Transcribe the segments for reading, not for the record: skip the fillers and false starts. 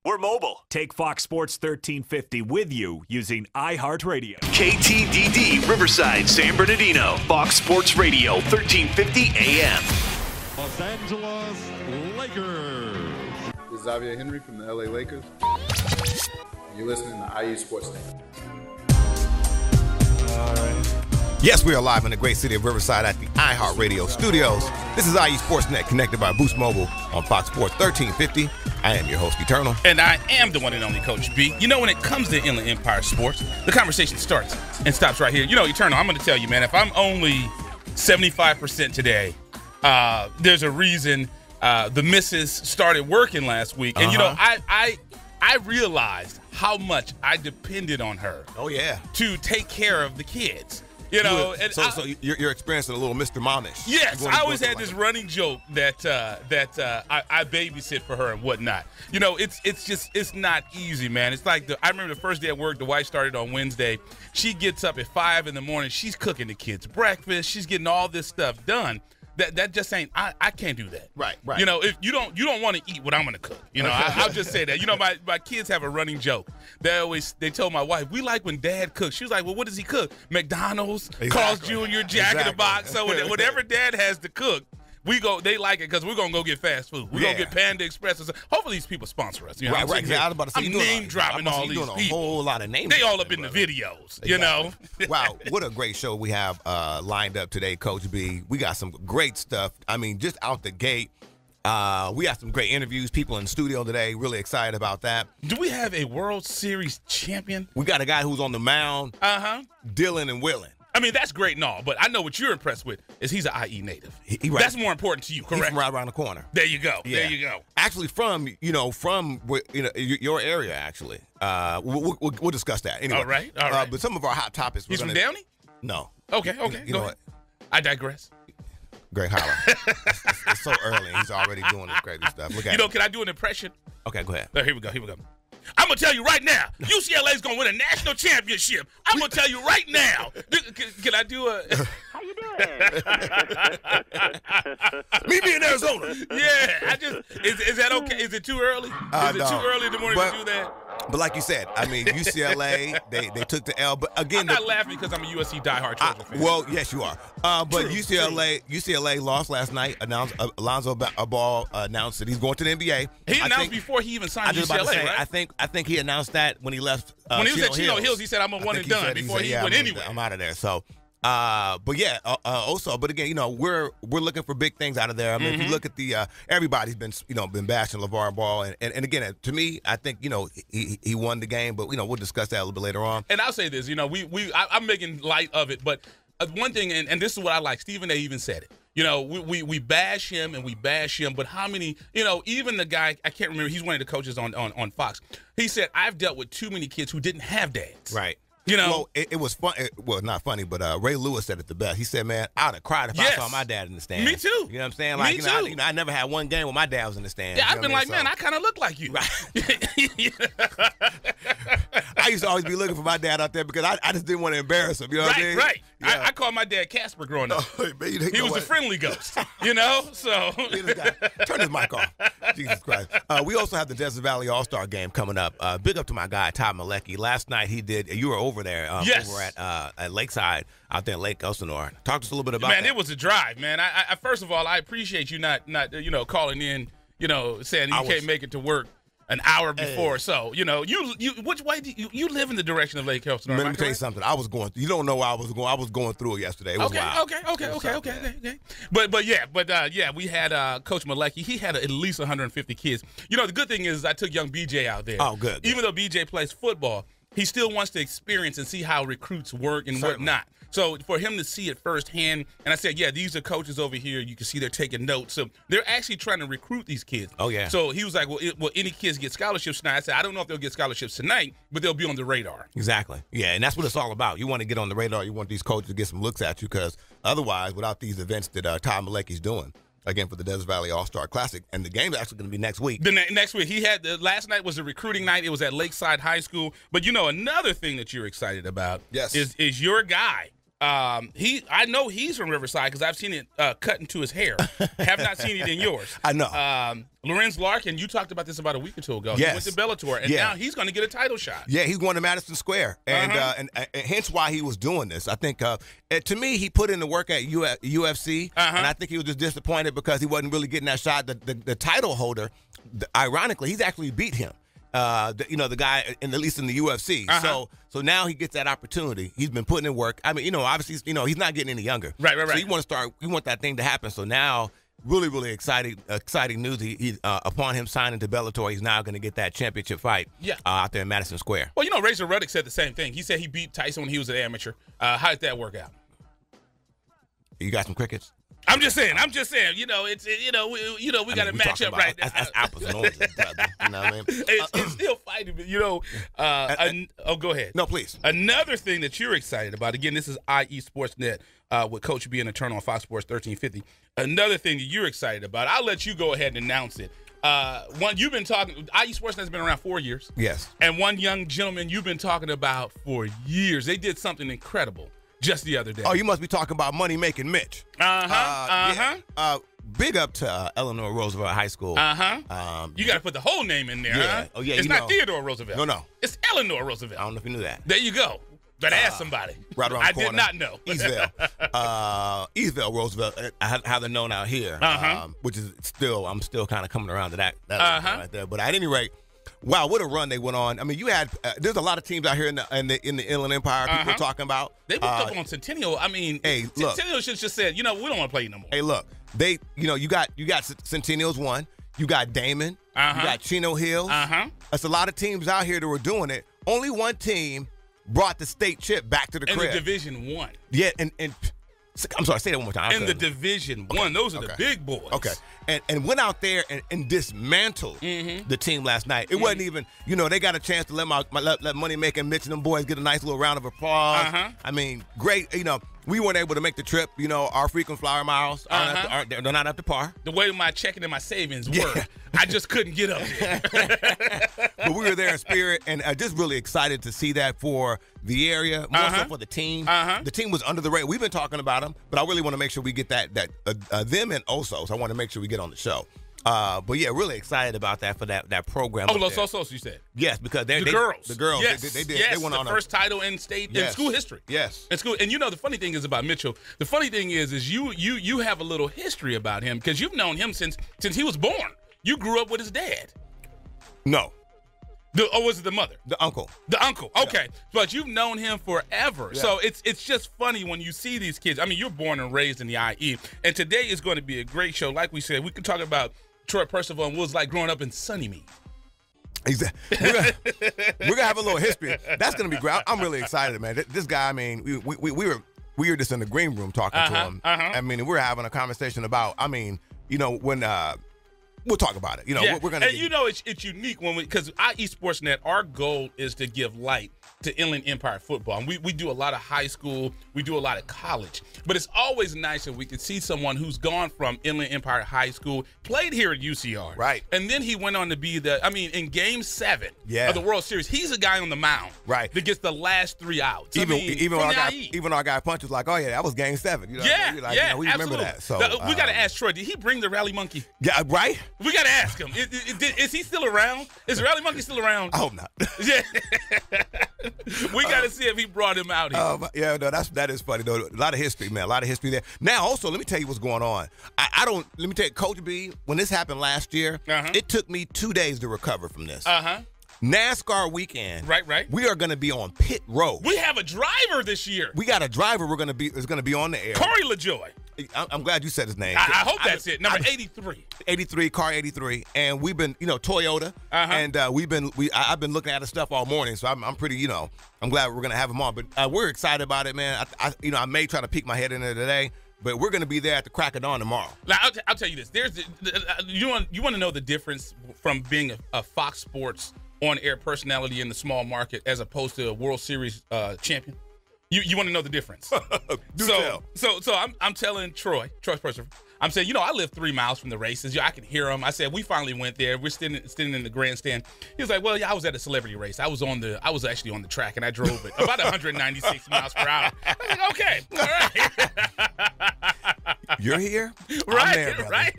We're mobile. Take Fox Sports 1350 with you using iHeartRadio. KTDD Riverside, San Bernardino. Fox Sports Radio, 1350 AM. Los Angeles Lakers. This is Xavier Henry from the LA Lakers. You're listening to IU Sportsnet. All right. Yes, we are live in the great city of Riverside at the iHeartRadio studios. This is IU Sportsnet, connected by Boost Mobile on Fox Sports 1350. I am your host, Eternal. And I am the one and only Coach B. You know, when it comes to Inland Empire sports, the conversation starts and stops right here. You know, Eternal, I'm going to tell you, man, if I'm only 75% today, there's a reason the missus started working last week. And, you know, I realized how much I depended on her. Oh, yeah. To take care of the kids. You know, and so you're experiencing a little Mr. Momish. Yes, I always had this running joke that I babysit for her and whatnot. You know, it's not easy, man. It's like I remember the first day at work. The wife started on Wednesday. She gets up at 5 in the morning. She's cooking the kids breakfast. She's getting all this stuff done. That just ain't. I can't do that. Right. You know, if you don't want to eat what I'm gonna cook. You know, I'll just say that. You know, my kids have a running joke. They told my wife, we like when Dad cooks. She was like, well, what does he cook? McDonald's, Carl's Jr., Jack in the Box. So whatever Dad has to cook, they like it because we're gonna go get fast food. We're gonna get Panda Express. Hopefully these people sponsor us. You know, right. I was about to say, I'm name dropping all these people. A whole lot of names. They all up in the videos. Exactly. You know. Wow, what a great show we have lined up today, Coach B. We got some great stuff. I mean, just out the gate. We got some great interviews. People in the studio today. Really excited about that. Do we have a World Series champion? We got a guy who's on the mound. Dylan and Willing. I mean, that's great and all, but I know what you're impressed with is he's an IE native. Right. That's more important to you, correct? He's from right around the corner. There you go. Yeah. There you go. Actually, from your area. Actually, we'll discuss that anyway. All right. But some of our hot topics. He's from Downey? No. Okay. You know ahead. What? I digress. Great holler. it's so early. And he's already doing this crazy stuff. Look at can I do an impression? Okay, go ahead. Here we go. I'm going to tell you right now, UCLA's going to win a national championship. I'm going to tell you right now. Can I do a... How you doing? Meet me in Arizona. Yeah. Is that okay? Is it too early? Is it too early in the morning to do that? But like you said, I mean, UCLA, they took the L. But again, I'm not laughing because I'm a USC diehard Trojan fan. Well, yes, you are. But UCLA lost last night. Alonzo Ball announced that he's going to the NBA. He announced before he even signed UCLA, right? I think he announced that when he left. When he was at Chino Hills, he said, "I'm a one and done." Before he went anywhere, I'm out of there. So. But yeah, also, but again, you know, we're looking for big things out of there. I mean, if you look at the everybody's been bashing LeVar Ball, and again, to me, I think he won the game, but we'll discuss that a little bit later on. And I'll say this, I'm making light of it, but one thing, and this is what I like. Stephen A. even said it. We bash him and we bash him, but how many? Even the guy I can't remember. He's one of the coaches on Fox. He said, "I've dealt with too many kids who didn't have dads." Right. Well, it was fun. Well, not funny, but Ray Lewis said it the best. He said, "Man, I'd have cried if I saw my dad in the stands." Me too. You know what I'm saying? Like, Me too. I never had one game where my dad was in the stands. Yeah, I've been like, man, I kind of look like you. Right. I used to always be looking for my dad out there because I just didn't want to embarrass him. You know what I mean? Right. Yeah. I called my dad Casper growing up. Oh, man, he was the friendly ghost. So turn his mic off. Jesus Christ. We also have the Desert Valley All-Star game coming up. Big up to my guy Todd Malecki. Last night he did. You were over there. Yes. Over at Lakeside out there in Lake Elsinore. Talk to us a little bit about that. Man, it was a drive, man. I first of all, I appreciate you not calling in, saying you can't make it to work an hour before. So, which way do you live in the direction of Lake Elsinore? Let me tell you something. I was going. You don't know where I was going. I was going through it yesterday. It was wild. Okay. But we had Coach Malecki. He had at least 150 kids. The good thing is I took young BJ out there. Oh, good. Even though BJ plays football, he still wants to experience and see how recruits work and whatnot. So for him to see it firsthand, and I said, yeah, these are coaches over here. You can see they're taking notes. So they're actually trying to recruit these kids. Oh, yeah. So he was like, well, any kids get scholarships tonight? I said, I don't know if they'll get scholarships tonight, but they'll be on the radar. Exactly. Yeah, and that's what it's all about. You want to get on the radar. You want these coaches to get some looks at you because otherwise, without these events that Todd Malecki's doing, again, for the Desert Valley All-Star Classic. And the game's actually going to be next week. Next week. He had last night was a recruiting night. It was at Lakeside High School. But, another thing that you're excited about is your guy, I know he's from Riverside because I've seen it cut into his hair. Have not seen it in yours. I know. Lorenz Larkin, you talked about this about a week or two ago. Yes. He went to Bellator, and now he's going to get a title shot. Yeah, he's going to Madison Square, and hence why he was doing this. I think, to me, he put in the work at UFC, and I think he was just disappointed because he wasn't really getting that shot. The title holder, ironically, he's actually beat him. The guy, at least in the UFC. So now he gets that opportunity. He's been putting in work. I mean, obviously, he's not getting any younger. Right. So you want that thing to happen. So now, really exciting news. He upon him signing to Bellator, he's now going to get that championship fight out there in Madison Square. Well, Razor Ruddock said the same thing. He said he beat Tyson when he was an amateur. How did that work out? You got some crickets? I'm just saying. We got to match up right now. That's apples and oranges, brother. You know what I mean? It's still fighting, but go ahead. No, please. Another thing that you're excited about. Again, this is IE Sportsnet with Coach B and a turn on Fox Sports 1350. Another thing that you're excited about. I'll let you go ahead and announce it. One you've been talking. IE Sportsnet's been around 4 years. Yes. And one young gentleman you've been talking about for years. They did something incredible just the other day. Oh, you must be talking about Money Making Mitch. Big up to Eleanor Roosevelt High School. You got to put the whole name in there. Yeah. Huh? Oh, yeah. It's not Theodore Roosevelt. No. It's Eleanor Roosevelt. I don't know if you knew that. There you go. Better ask somebody. Right around the corner. I did not know. Eastville Roosevelt, how they're known out here, which is I'm still kind of coming around to that right there. But at any rate, wow, what a run they went on. I mean, you had there's a lot of teams out here in the Inland Empire people talking about. They went up on Centennial. I mean, look, Centennial should just said, we don't want to play you no more. Hey, look, you got Centennial's one. You got Damon. You got Chino Hills. That's a lot of teams out here that were doing it. Only one team brought the state chip back to the crib. In the Division I. Yeah, and I'm sorry, say that one more time. In the Division I. Those are the big boys. Okay. And went out there and dismantled the team last night. It wasn't even, they got a chance to let Money Making Mitch and them boys get a nice little round of applause. I mean, great. We weren't able to make the trip. Our frequent flyer miles they're not up to par. The way my checking and my savings were, I just couldn't get up there. But we were there in spirit, and just really excited to see that for the area, more so for the team. The team was under the radar. We've been talking about them, but I really want to make sure we get them and Osos. I want to make sure we get on the show. But yeah, really excited about that for that program. Oh, Los Osos, you said? Yes, because the girls, yes, they did. Yes, they went on first title in state in school history. Yes, in school. And the funny thing is about Mitchell. The funny thing is you have a little history about him because you've known him since he was born. You grew up with his dad. No. Or was it the mother? The uncle. The uncle. Okay. Yeah. But you've known him forever. Yeah. So it's just funny when you see these kids. I mean, you're born and raised in the IE. And today is going to be a great show. Like we said, we can talk about Troy Percival and what it was like growing up in Sunnymead. Exactly. We're gonna have a little history. That's gonna be great. I'm really excited, man. This guy, I mean, we were just in the green room talking to him. I mean, we're having a conversation about, when we'll talk about it. We're gonna. And it's unique because IE Sportsnet, our goal is to give light to Inland Empire football. And we do a lot of high school, we do a lot of college. But it's always nice if we can see someone who's gone from Inland Empire High School, played here at UCR. Right. And then he went on to be in Game 7 of the World Series, he's a guy on the mound. Right. That gets the last 3 outs. Even our guy Punch was like, oh, yeah, that was Game 7. We remember that. So we got to ask Troy, did he bring the Rally Monkey? Yeah, right? We got to ask him. Is he still around? Is the Rally Monkey still around? I hope not. Yeah. We got to see if he brought him out here. That is funny though. A lot of history, man. A lot of history there. Now, also, let me tell you what's going on. Let me tell you, Coach B, when this happened last year, it took me 2 days to recover from this. NASCAR weekend. Right. We are going to be on pit road. We have a driver this year. We got a driver. Is going to be on the air. Corey LaJoie. I'm glad you said his name. I hope that's it. Number 83. 83, car 83, and we've been, Toyota, and I've been looking at his stuff all morning, so I'm pretty, I'm glad we're gonna have him on. But we're excited about it, man. I may try to peek my head in there today, but we're gonna be there at the crack of dawn tomorrow. Now, I'll tell you this: you want to know the difference from being a Fox Sports on-air personality in the small market as opposed to a World Series champion. You want to know the difference? tell. So I'm telling Troy Percival, I'm saying, I live 3 miles from the races. I can hear him. I said, we finally went there. We're standing in the grandstand. He was like, well, yeah, I was at a celebrity race. I was actually on the track, and I drove it about 196 miles per hour. I was like, okay, all right. You're here? Right, I'm there, brother. right.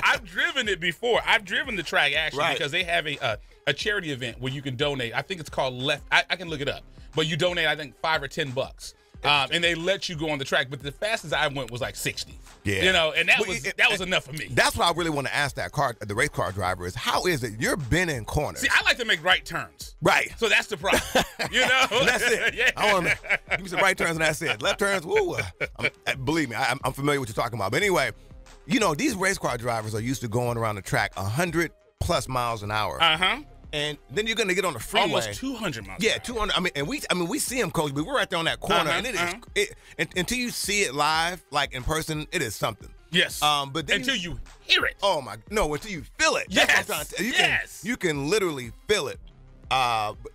I've driven it before. I've driven the track, actually, Right. because they have a charity event where you can donate. I think it's called Left. I can look it up. But you donate, I think, $5 or $10. And they let you go on the track, but the fastest I went was like 60. Yeah. And that was enough for me. That's what I really want to ask the race car driver is, how is it you're bending corners? See, I like to make right turns. Right. So that's the problem. That's it. Yeah. I want to give me some right turns and that's it. Left turns, woo. Believe me, I'm familiar with what you're talking about. But anyway, these race car drivers are used to going around the track 100 plus miles an hour. Uh-huh. And then you're going to get on the freeway. Almost 200 miles. Yeah, 200. We see them, Coach, but we're right there on that corner, and it is until you see it live, like in person, it is something. Yes. But then until you hear it. Oh no! Until you feel it. Yes. That's what I'm trying to tell you. You can literally feel it.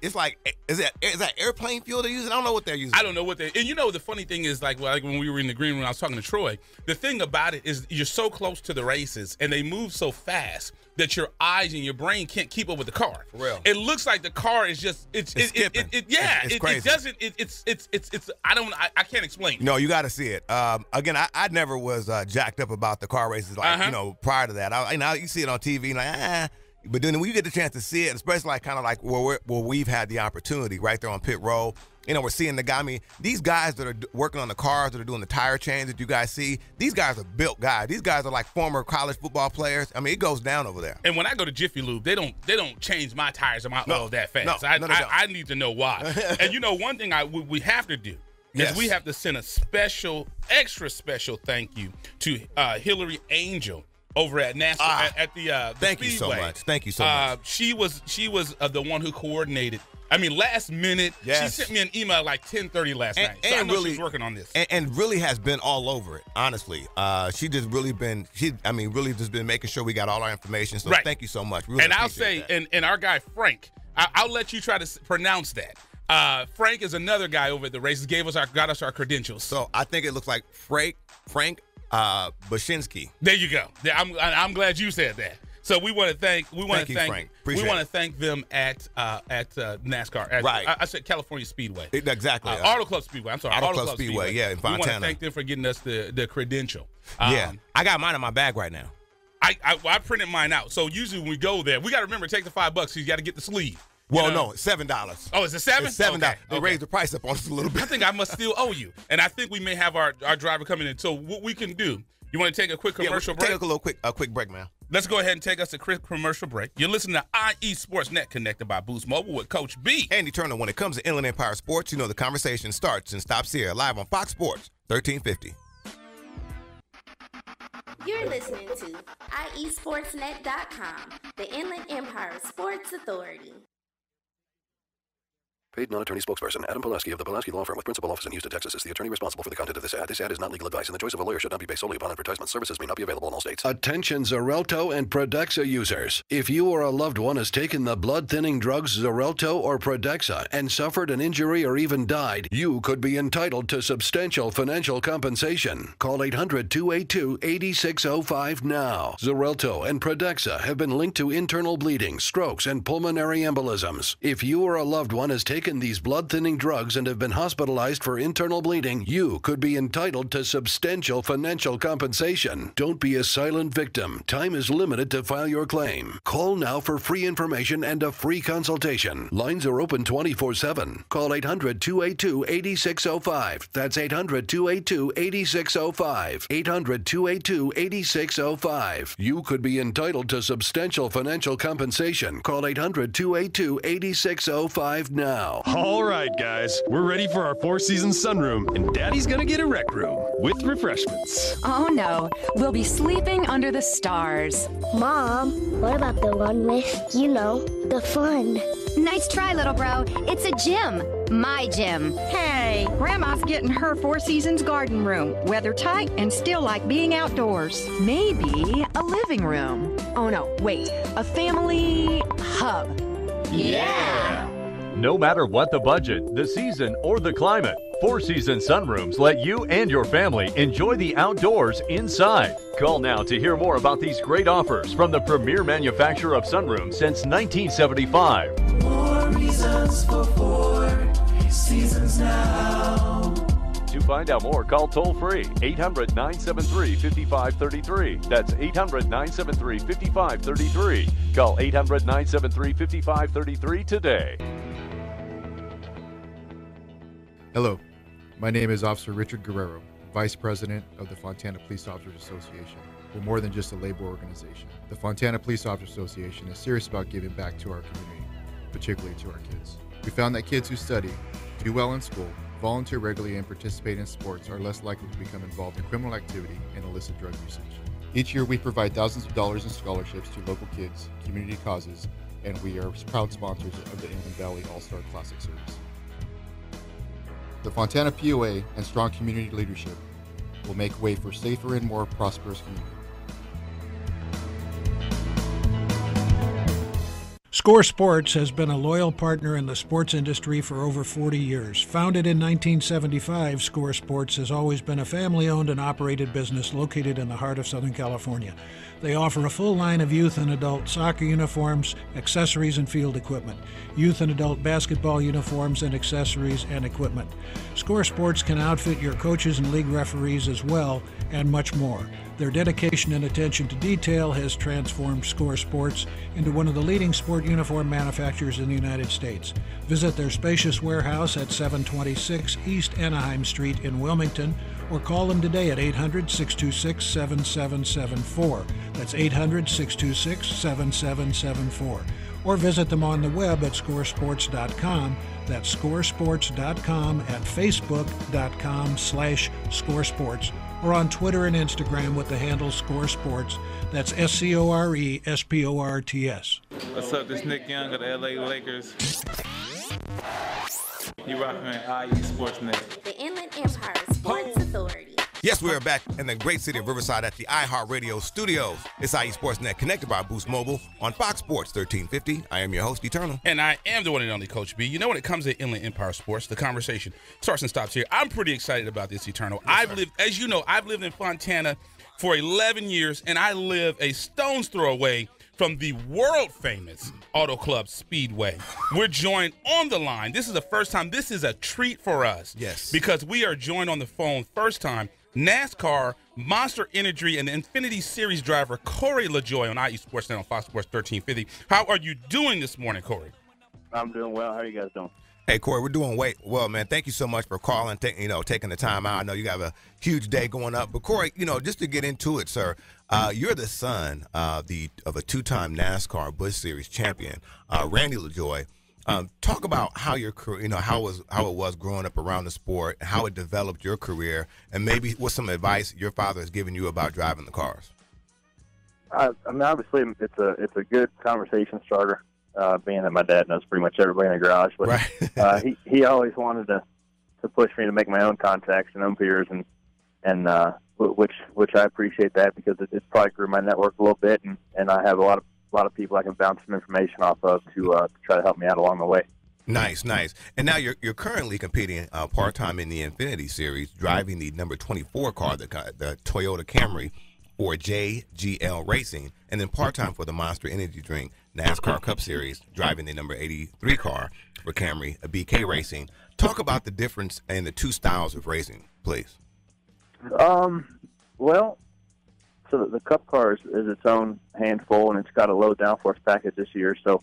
It's like, is that airplane fuel they're using? I don't know what they're using. I don't know what they. And the funny thing is, like when we were in the green room, I was talking to Troy. The thing about it is, you're so close to the races, and they move so fast that your eyes and your brain can't keep up with the car. For real. It looks like the car is just it's skipping. It's crazy. It doesn't. It's. I can't explain. No, you got to see it. Again, I never was jacked up about the car races prior to that. You see it on TV, like But then when you get the chance to see it, especially like where we've had the opportunity right there on pit road, we're seeing the guy. I mean, these guys that are working on the cars, that are doing the tire change that you guys see, these guys are built guys. These guys are like former college football players. I mean, it goes down over there. And when I go to Jiffy Lube, they don't change my tires or my oil that fast. I need to know why. And one thing we have to do is we have to send a extra special thank you to Hillary Angel over at NASCAR at the Thank Speedway. you so much. Thank you so much. She was the one who coordinated. I mean, last minute, she sent me an email like 10:30 last night. So I know really, she's working on this. And really has been all over it, honestly. She just really been, really just been making sure we got all our information. So thank you so much. Really and I'll say, and our guy Frank, I'll let you try to pronounce that. Frank is another guy over at the races, got us our credentials. So I think it looks like Frank Bashinsky. There you go. I'm glad you said that. So we want to thank them at NASCAR. I said California Speedway. Exactly. Auto Club Speedway. I'm sorry. Auto Club Speedway. Yeah, in Fontana. We want to thank them for getting us the credential. I got mine in my bag right now. I printed mine out. So usually when we go there, we got to remember to take the $5. So you got to get the sleeve. Well, no, it's $7. Oh, is it $7? It's $7. Okay. They raised the price up on us a little bit. I think I must still owe you. And I think we may have our driver coming in. So what we can do, you want to take a quick commercial break? Take a quick break, man. Let's go ahead and take us a quick commercial break. You're listening to IE Sports Net, connected by Boost Mobile with Coach B. Andy Turner. When it comes to Inland Empire Sports, the conversation starts and stops here, live on Fox Sports 1350. You're listening to IESportsNet.com, the Inland Empire Sports Authority. Paid non-attorney spokesperson Adam Pulaski of the Pulaski Law Firm with principal office in Houston, Texas is the attorney responsible for the content of this ad. This ad is not legal advice, and the choice of a lawyer should not be based solely upon advertisement. Services may not be available in all states. Attention Xarelto and Pradaxa users. If you or a loved one has taken the blood-thinning drugs Xarelto or Pradaxa and suffered an injury or even died, you could be entitled to substantial financial compensation. Call 800-282-8605 now. Xarelto and Pradaxa have been linked to internal bleeding, strokes, and pulmonary embolisms. If you or a loved one has taken these blood-thinning drugs and have been hospitalized for internal bleeding, you could be entitled to substantial financial compensation. Don't be a silent victim. Time is limited to file your claim. Call now for free information and a free consultation. Lines are open 24/7. Call 800-282-8605. That's 800-282-8605. 800-282-8605. You could be entitled to substantial financial compensation. Call 800-282-8605 now. All right, guys, we're ready for our four-season sunroom, and Daddy's gonna get a rec room with refreshments. Oh no, we'll be sleeping under the stars. Mom, what about the one with, the fun? Nice try, little bro. It's a gym. My gym. Hey, Grandma's getting her Four Seasons garden room. Weather tight and still like being outdoors. Maybe a living room. Oh no, wait, a family hub. Yeah! No matter what the budget, the season, or the climate, Four Seasons Sunrooms let you and your family enjoy the outdoors inside. Call now to hear more about these great offers from the premier manufacturer of sunrooms since 1975. More reasons for Four Seasons now. To find out more, call toll-free 800-973-5533. That's 800-973-5533. Call 800-973-5533 today. Hello, my name is Officer Richard Guerrero, Vice President of the Fontana Police Officers Association. We're more than just a labor organization. The Fontana Police Officers Association is serious about giving back to our community, particularly to our kids. We found that kids who study, do well in school, volunteer regularly, and participate in sports are less likely to become involved in criminal activity and illicit drug usage. Each year we provide thousands of dollars in scholarships to local kids, community causes, and we are proud sponsors of the Inland Valley All-Star Classic Series. The Fontana POA and strong community leadership will make way for safer and more prosperous community. Score Sports has been a loyal partner in the sports industry for over 40 years. Founded in 1975, Score Sports has always been a family-owned and operated business located in the heart of Southern California. They offer a full line of youth and adult soccer uniforms, accessories, and field equipment, youth and adult basketball uniforms and accessories and equipment. Score Sports can outfit your coaches and league referees as well, and much more. Their dedication and attention to detail has transformed Score Sports into one of the leading sport uniform manufacturers in the United States. Visit their spacious warehouse at 726 East Anaheim Street in Wilmington, or call them today at 800-626-7774. That's 800-626-7774. Or visit them on the web at scoresports.com. That's scoresports.com, at facebook.com/scoresports, or on Twitter and Instagram with the handle Score Sports. That's SCORESPORTS. What's up? This is Nick Young of the LA Lakers. You rocking at IE Sportsnet. The Inland Empire Sports Authority. Yes, we are back in the great city of Riverside at the iHeartRadio studios. It's IE Sportsnet, connected by Boost Mobile on Fox Sports 1350. I am your host, Eternal. And I am the one and only Coach B. You know, when it comes to Inland Empire Sports, the conversation starts and stops here. I'm pretty excited about this, Eternal. Yes, I've lived in Fontana for 11 years, and I live a stone's throw away from the world-famous Auto Club Speedway. We're joined on the line. This is the first time. This is a treat for us. Yes. Because we are joined on the phone first time. NASCAR, Monster Energy, and the Xfinity Series driver Corey LaJoie on IE Sportsnet on Fox Sports 1350. How are you doing this morning, Corey? I'm doing well. How are you guys doing? Hey, Corey, we're doing well, man. Thank you so much for calling, taking the time out. I know you have a huge day going up. But, Corey, just to get into it, sir, you're the son of a two-time NASCAR Busch Series champion, Randy LaJoie. Talk about how your career, how it was growing up around the sport, how it developed your career, and maybe what's some advice your father has given you about driving the cars. I mean, obviously, it's a good conversation starter, being that my dad knows pretty much everybody in the garage. But right. he always wanted to push me to make my own contacts and own peers, and which I appreciate that, because it probably grew my network a little bit, and I have a lot of people I can bounce some information off of to try to help me out along the way. Nice. And now you're currently competing part-time in the Xfinity Series, driving the number 24 car, the Toyota Camry, for JGL Racing, and then part-time for the Monster Energy Drink NASCAR Cup Series, driving the number 83 car for Camry, a BK Racing. Talk about the difference in the two styles of racing, please. Well, so the Cup car is its own handful, and it's got a low downforce package this year. So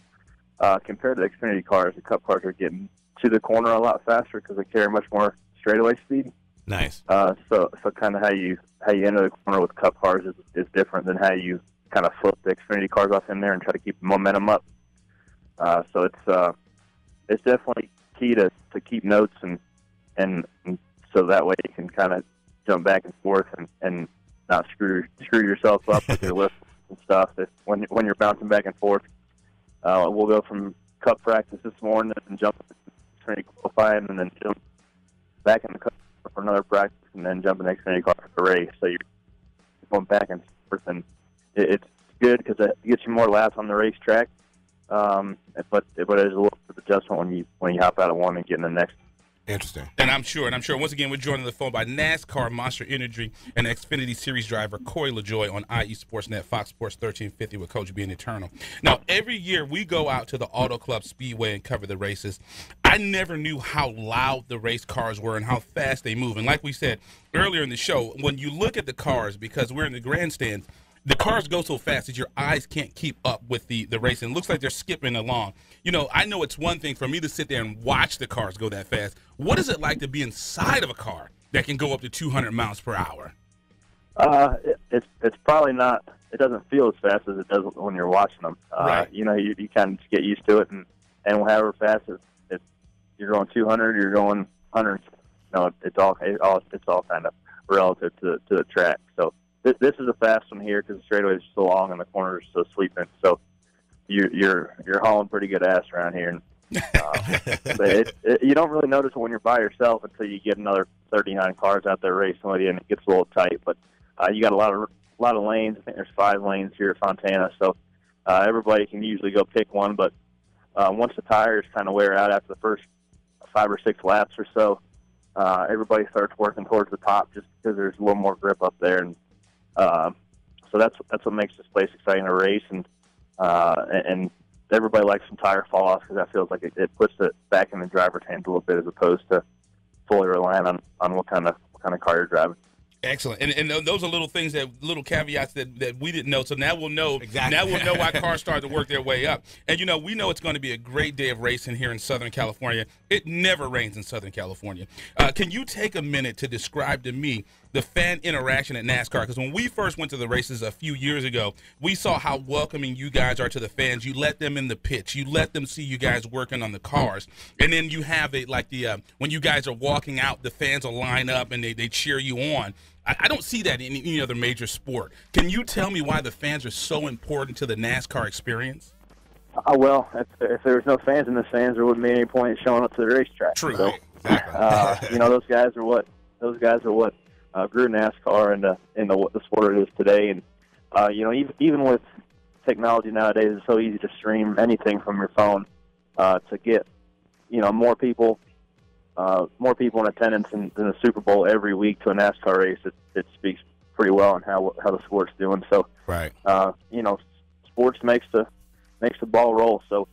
compared to the Xfinity cars, the Cup cars are getting to the corner a lot faster because they carry much more straightaway speed. Nice. So kind of how you enter the corner with Cup cars is different than how you kind of flip the Xfinity cars off in there and try to keep the momentum up. So it's definitely key to keep notes and so that way you can kind of jump back and forth and not screw yourself up with your lift and stuff. When you're bouncing back and forth, we'll go from Cup practice this morning and jump Xfinity qualifying, and then jump back in the Cup for another practice, and then jump in the Xfinity car for the race. So you're going back and forth, and it's good because it gets you more laps on the racetrack. But it is a little bit of adjustment when you hop out of one and get in the next. Interesting. And I'm sure, once again, we're joined on the phone by NASCAR Monster Energy and XFINITY Series driver Corey LaJoie on IE Sportsnet, Fox Sports 1350 with Coach B and Eternal. Now, every year we go out to the Auto Club Speedway and cover the races. I never knew how loud the race cars were and how fast they move. And like we said earlier in the show, when you look at the cars, because we're in the grandstands, the cars go so fast that your eyes can't keep up with the race, and it looks like they're skipping along. You know, I know it's one thing for me to sit there and watch the cars go that fast. What is it like to be inside of a car that can go up to 200 miles per hour? It's probably not. It doesn't feel as fast as it does when you're watching them. Right. You know, you kind of just get used to it, and however fast you're going 200, you're going 100. No, it's all kind of relative to the track. So. This is a fast one here because the straightaway is so long and the corners are so sweeping. So you're hauling pretty good ass around here. And, but you don't really notice it when you're by yourself until you get another 39 cars out there racing with you, and it gets a little tight. But you got a lot of lanes. I think there's 5 lanes here at Fontana, so everybody can usually go pick one. But once the tires kind of wear out after the first 5 or 6 laps or so, everybody starts working towards the top just because there's a little more grip up there. And so that's what makes this place exciting to race, and everybody likes some tire fall off because that feels like it puts it back in the driver's hands a little bit as opposed to fully relying on what kind of car you're driving. Excellent, and those are little things little caveats that we didn't know. So now we'll know. Exactly. Now we'll know why cars start to work their way up. And we know it's going to be a great day of racing here in Southern California. It never rains in Southern California. Can you take a minute to describe to me the fan interaction at NASCAR? Because when we first went to the races a few years ago, we saw how welcoming you guys are to the fans. You let them in the pits. You let them see you guys working on the cars. And then you have it like when you guys are walking out, the fans will line up and they cheer you on. I don't see that in any other major sport. Can you tell me why the fans are so important to the NASCAR experience? Well, if there was no fans in the stands, there wouldn't be any point in showing up to the racetrack. True. So, exactly. those guys are what grew NASCAR into the sport it is today. And even with technology nowadays, it's so easy to stream anything from your phone to get more people in attendance than the Super Bowl every week to a NASCAR race. It speaks pretty well on how the sport's doing. So, right. Sports makes the ball roll. So,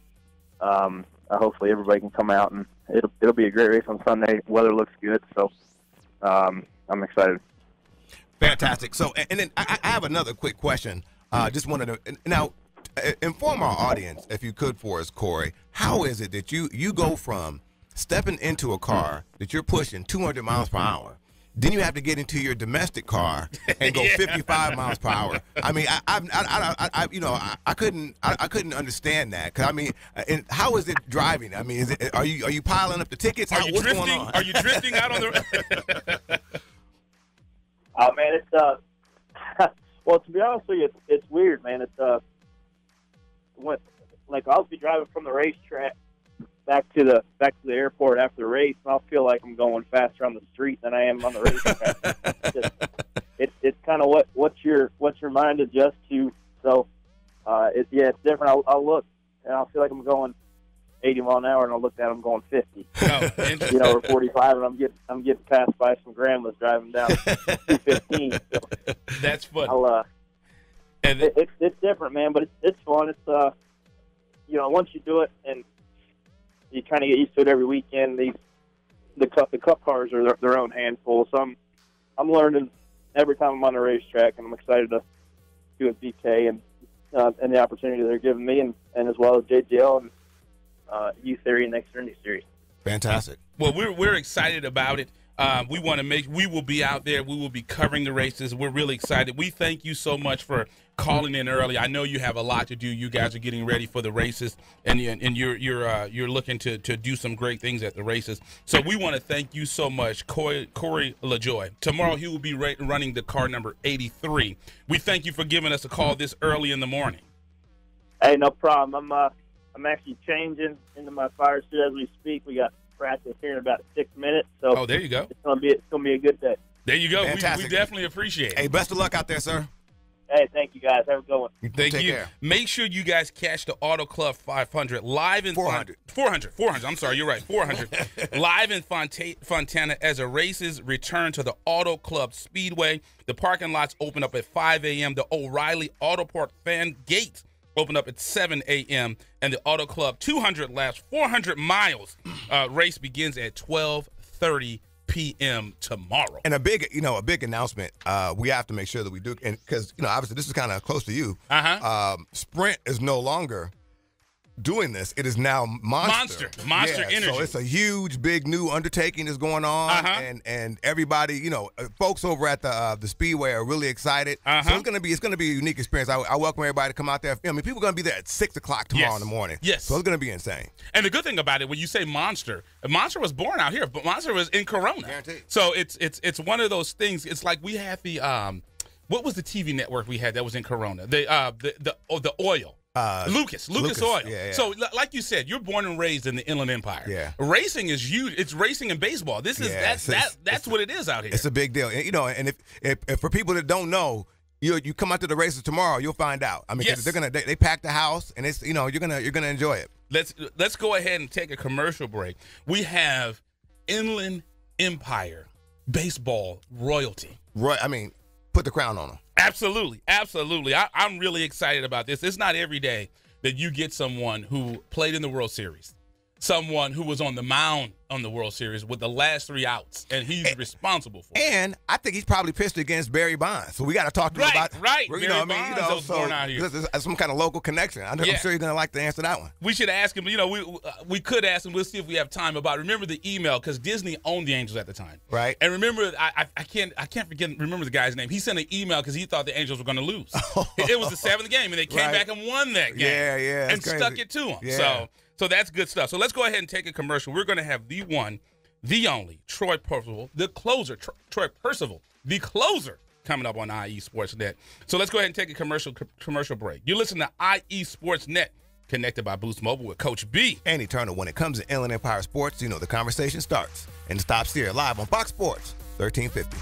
hopefully everybody can come out, and it'll be a great race on Sunday. Weather looks good, so I'm excited. Fantastic. So, and then I have another quick question. Just wanted to now inform our audience, if you could, for us, Corey. How is it that you go from stepping into a car that you're pushing 200 miles per hour, then you have to get into your domestic car and go 55 miles per hour? I mean, I couldn't understand that. 'Cause I mean, and how is it driving? I mean, are you piling up the tickets? What's drifting? Going on? Are you drifting out on the? Oh man, it's well, to be honest with you, it's weird, man. It's I'll be driving from the racetrack back to the airport after the race, and I'll feel like I'm going faster on the street than I am on the racetrack. It's kind of what your mind adjusts to. So it's different. I'll look and I'll feel like I'm going 80 mile an hour, and I'll look down, I'm going 50. Or 45, and I'm getting passed by some grandmas driving down 215. So that's fun. It's different, man, but it's fun. It's once you do it and you kind of get used to it every weekend. The cup cars are their own handful. So I'm learning every time I'm on the racetrack, and I'm excited to do it BK and the opportunity they're giving me, and as well as JGL and U Theory and XFINITY Series. Fantastic. Well, we're excited about it. We will be out there. We will be covering the races. We're really excited. We thank you so much for calling in early. I know you have a lot to do. You guys are getting ready for the races, and you're looking to do some great things at the races. So we want to thank you so much, Corey LaJoie. Tomorrow he will be running the car number 83. We thank you for giving us a call this early in the morning. Hey, no problem. I'm actually changing into my fire suit as we speak. We got practice here in about 6 minutes. So there you go. It's gonna be a good day. There you go. We Fantastic. definitely appreciate it. Hey, best of luck out there, sir. Hey, thank you guys. Have a good one. Thank you. Care. Make sure you guys catch the Auto Club 500 live in 400. 400. I'm sorry, you're right. 400 live in Fontana as the races return to the Auto Club Speedway. The parking lots open up at 5 a.m. The O'Reilly Auto Park fan gate open up at 7 a.m. and the Auto Club 200 laps, 400 miles race begins at 12:30 p.m. tomorrow. And a big announcement. We have to make sure that we do, and because obviously this is kind of close to you. Sprint is no longer doing this. It is now Monster Energy. So it's a huge, big new undertaking that's going on, and everybody, folks over at the Speedway are really excited. So it's gonna be a unique experience. I welcome everybody to come out there. People are gonna be there at 6 o'clock tomorrow in the morning. Yes. So it's gonna be insane. And the good thing about it, when you say Monster was born out here, but Monster was in Corona. Guaranteed. So it's one of those things. It's like we had the what was the TV network we had that was in Corona? The oil. Lucas Oil. Yeah. So, like you said, you're born and raised in the Inland Empire. Yeah. Racing is huge. It's racing and baseball. This is that's what it is out here. It's a big deal. And if for people that don't know, you come out to the races tomorrow, you'll find out. I mean, 'cause they pack the house, and it's you're gonna enjoy it. Let's go ahead and take a commercial break. We have Inland Empire baseball royalty. Right. I mean, put the crown on them. Absolutely. I'm really excited about this. It's not every day that you get someone who played in the World Series, someone who was on the mound on the World Series with the last 3 outs, and he's responsible for it. And I think he's probably pitched against Barry Bonds, so we got to talk to him about Barry Bonds was born out here. There's some kind of local connection. I'm sure you're gonna like to answer that one. We should ask him. We could ask him. We'll see if we have time about. Remember the email, because Disney owned the Angels at the time, right? And remember, I can't remember the guy's name. He sent an email because he thought the Angels were going to lose. It was the 7th game, and they came back and won that game. Yeah, and stuck it to him. Yeah. So that's good stuff. So let's go ahead and take a commercial. We're going to have the one, the only, Troy Percival, the closer, Troy Percival, the closer, coming up on IE Sports Net. So let's go ahead and take a commercial break. You listen to IE Sports Net, connected by Boost Mobile with Coach B. And Eternal. When it comes to Inland Empire Sports, the conversation starts and stops here, live on Fox Sports 1350.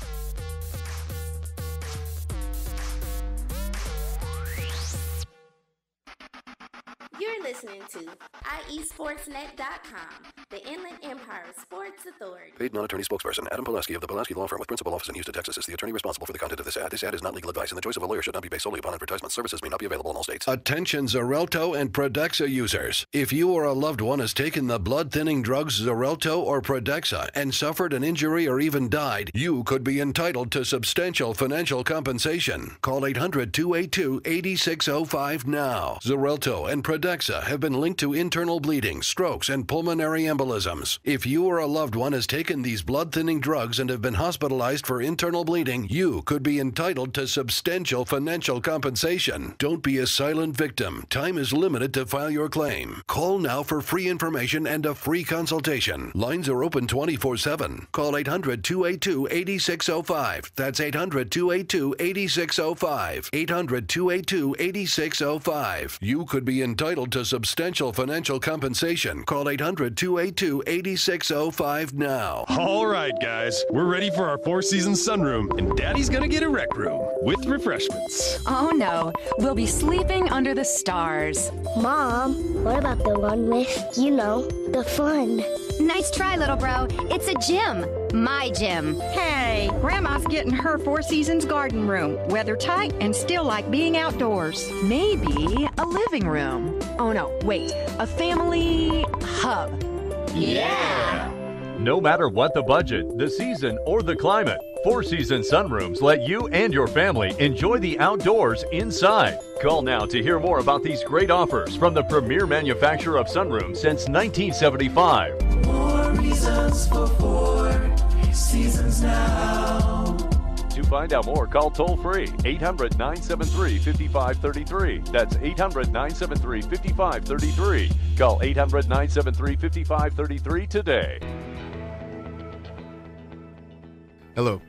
You're listening to IESportsNet.com, the Inland Empire Sports Authority. Paid non-attorney spokesperson Adam Pulaski of the Pulaski Law Firm with principal office in Houston, Texas is the attorney responsible for the content of this ad. This ad is not legal advice, and the choice of a lawyer should not be based solely upon advertisement. Services may not be available in all states. Attention Xarelto and Pradaxa users. If you or a loved one has taken the blood-thinning drugs Xarelto or Pradaxa and suffered an injury or even died, you could be entitled to substantial financial compensation. Call 800-282-8605 now. Xarelto and Pradaxa have been linked to internal bleeding, strokes, and pulmonary embolisms. If you or a loved one has taken these blood-thinning drugs and have been hospitalized for internal bleeding, you could be entitled to substantial financial compensation. Don't be a silent victim. Time is limited to file your claim. Call now for free information and a free consultation. Lines are open 24/7. Call 800-282-8605. That's 800-282-8605. 800-282-8605. You could be entitled to substantial financial compensation. Call 800-282-8605 now. All right, guys, we're ready for our four-season sunroom, and Daddy's gonna get a rec room with refreshments. Oh no, we'll be sleeping under the stars. Mom, what about the one with, the fun? Nice try, little bro. It's a gym. My gym. Hey, Grandma's getting her Four Seasons garden room. Weather tight and still like being outdoors. Maybe a living room. Oh no, wait, a family hub. Yeah! No matter what the budget, the season, or the climate, Four Seasons Sunrooms let you and your family enjoy the outdoors inside. Call now to hear more about these great offers from the premier manufacturer of sunrooms since 1975. More reasons for Four Seasons now. To find out more, call toll-free 800-973-5533. That's 800-973-5533. Call 800-973-5533 today. Hello,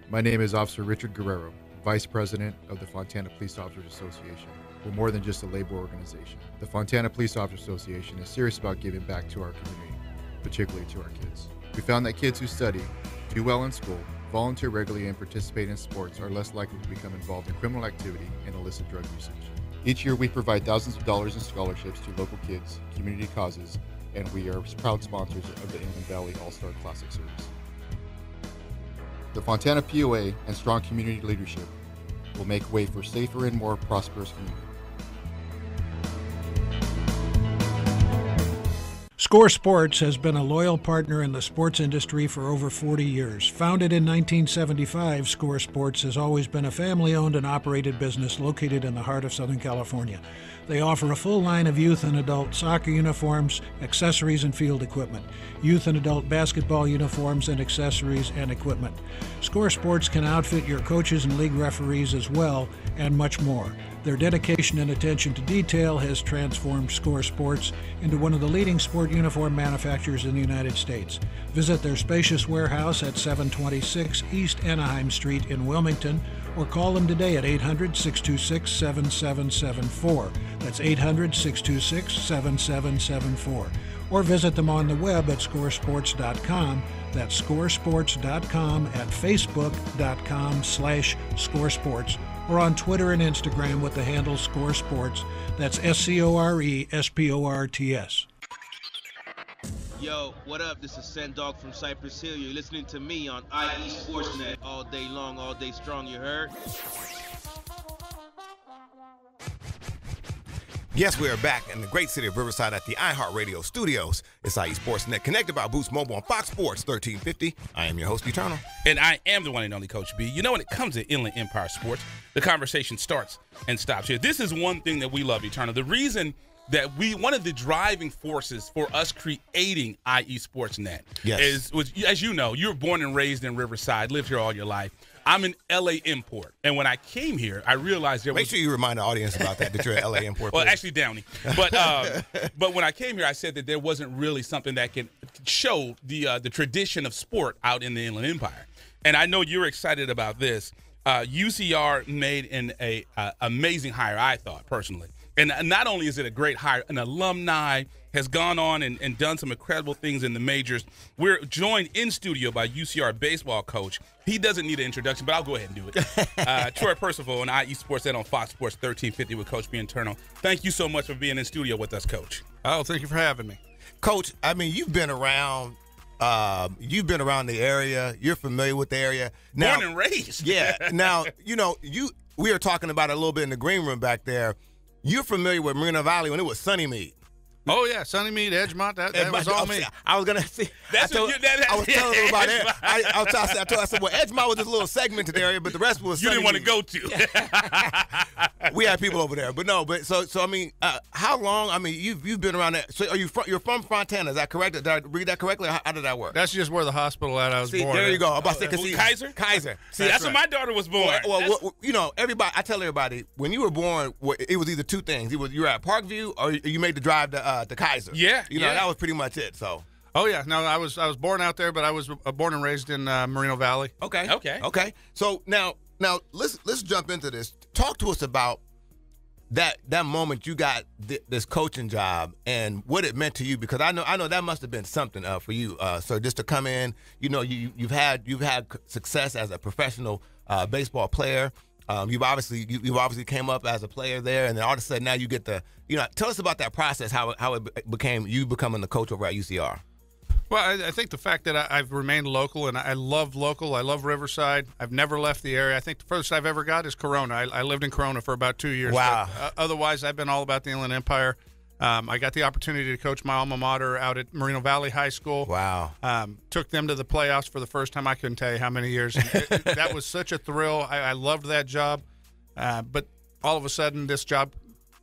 my name is Officer Richard Guerrero, Vice President of the Fontana Police Officers Association. We're more than just a labor organization. The Fontana Police Officers Association is serious about giving back to our community, particularly to our kids. We found that kids who study, do well in school, volunteer regularly and participate in sports are less likely to become involved in criminal activity and illicit drug usage. Each year we provide thousands of dollars in scholarships to local kids, community causes, and we are proud sponsors of the Inland Valley All-Star Classic Series. The Fontana POA and strong community leadership will make way for safer and more prosperous community. Score Sports has been a loyal partner in the sports industry for over 40 years. Founded in 1975, Score Sports has always been a family-owned and operated business located in the heart of Southern California. They offer a full line of youth and adult soccer uniforms, accessories, and field equipment, youth and adult basketball uniforms and accessories and equipment. Score Sports can outfit your coaches and league referees as well, and much more. Their dedication and attention to detail has transformed Score Sports into one of the leading sport uniform manufacturers in the United States. Visit their spacious warehouse at 726 East Anaheim Street in Wilmington, or call them today at 800-626-7774. That's 800-626-7774. Or visit them on the web at scoresports.com. That's scoresports.com, at facebook.com/scoresports, or on Twitter and Instagram with the handle Score Sports. That's SCORESPORTS. Yo, what up? This is Sendog from Cypress Hill. You're listening to me on IE Sportsnet all day long, all day strong, you heard? Yes, we are back in the great city of Riverside at the iHeartRadio studios. It's IE Sportsnet, connected by Boost Mobile on Fox Sports 1350. I am your host, Eternal. And I am the one and only Coach B. You know, when it comes to Inland Empire Sports, the conversation starts and stops here. This is one thing that we love, Eternal. The reason that one of the driving forces for us creating IE Sportsnet was, as you know, you were born and raised in Riverside, lived here all your life. I'm an LA import, and when I came here, I realized Make sure you remind the audience about that you're an LA import. Well, actually, Downey. But when I came here, I said that there wasn't really something that can show the tradition of sport out in the Inland Empire. And I know you're excited about this. UCR made an amazing hire, I thought, personally. And not only is it a great hire, an alumni has gone on and done some incredible things in the majors. We're joined in studio by UCR baseball coach. He doesn't need an introduction, but I'll go ahead and do it. Troy Percival on IE Sports and on Fox Sports 1350 with Coach B Internal. Thank you so much for being in studio with us, Coach. Oh, thank you for having me. Coach, I mean, you've been around the area. You're familiar with the area. Now, born and raised. Yeah. Now, we were talking about it a little bit in the green room back there. You're familiar with Moreno Valley when it was Sunny Mead. Oh, yeah, Sunny Mead, Edgemont, that was all me. I was going to see. I was telling them about it. I said, well, Edgemont was this little segment to the area, but the rest was you Sunny didn't Mead. want to go to. We had people over there. But no, so I mean, how long? I mean, you've been around that. So you're from Fontana, is that correct? Did I read that correctly? How did that work? That's just where the hospital at I was born. There you go. I'm about to say, Kaiser? Kaiser. See, that's where my daughter was born. Well, everybody, I tell everybody, when you were born, it was either two things. You were at Parkview or you made the drive to Kaiser. Yeah. That was pretty much it. So. Oh yeah, no, I was born out there, but I was born and raised in Moreno Valley. Okay. So now let's jump into this. Talk to us about that moment you got this coaching job and what it meant to you, because I know that must have been something for you. So just to come in, you've had success as a professional baseball player. You've obviously came up as a player there, and then all of a sudden now you get tell us about that process, how it became you becoming the coach over at UCR. Well, I think the fact that I've remained local, and I love local. I love Riverside. I've never left the area. I think the furthest I've ever got is Corona. I lived in Corona for about 2 years. Wow. But, otherwise, I've been all about the Inland Empire. I got the opportunity to coach my alma mater out at Moreno Valley High School. Wow. Took them to the playoffs for the first time. I couldn't tell you how many years. That was such a thrill. I loved that job. But all of a sudden, this job